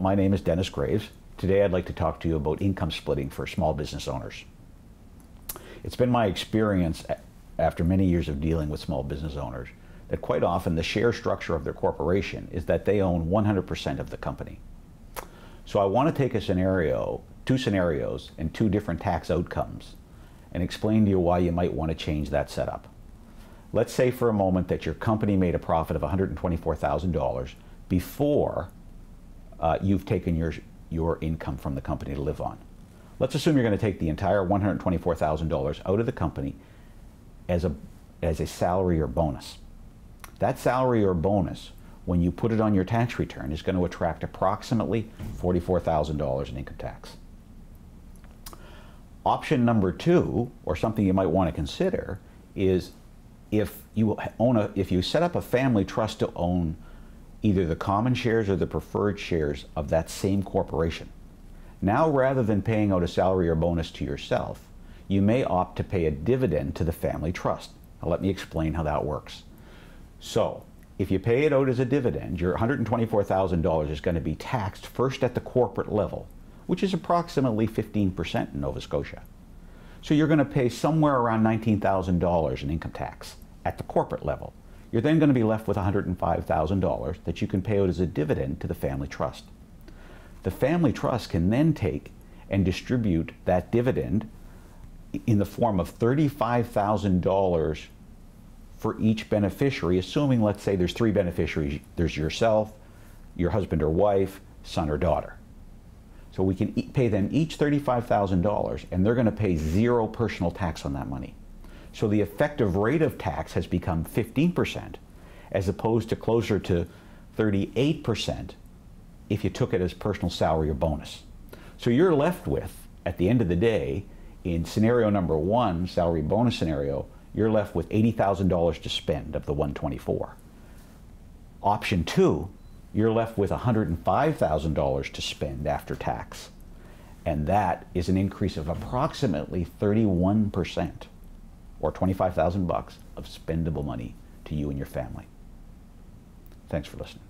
My name is Dennis Graves. Today I'd like to talk to you about income splitting for small business owners. It's been my experience after many years of dealing with small business owners that quite often the share structure of their corporation is that they own 100% of the company. So I want to take two scenarios and two different tax outcomes and explain to you why you might want to change that setup. Let's say for a moment that your company made a profit of $124,000 before you've taken your income from the company to live on. Let's assume you're going to take the entire $124,000 out of the company as a salary or bonus. That salary or bonus, when you put it on your tax return, is going to attract approximately $44,000 in income tax. Option number two, or something you might want to consider, is if you set up a family trust to own either the common shares or the preferred shares of that same corporation. Now, rather than paying out a salary or bonus to yourself, you may opt to pay a dividend to the family trust. Now, let me explain how that works. So, if you pay it out as a dividend, your $124,000 is going to be taxed first at the corporate level, which is approximately 15% in Nova Scotia. So you're going to pay somewhere around $19,000 in income tax at the corporate level. You're then going to be left with $105,000 that you can pay out as a dividend to the family trust. The family trust can then take and distribute that dividend in the form of $35,000 for each beneficiary, assuming, let's say, there's three beneficiaries. There's yourself, your husband or wife, son or daughter. So we can pay them each $35,000, and they're going to pay zero personal tax on that money. So the effective rate of tax has become 15%, as opposed to closer to 38% if you took it as personal salary or bonus. So you're left with, at the end of the day, in scenario number one, salary bonus scenario, you're left with $80,000 to spend of the 124. Option two, you're left with $105,000 to spend after tax. And that is an increase of approximately 31%, or $25,000 of spendable money to you and your family. Thanks for listening.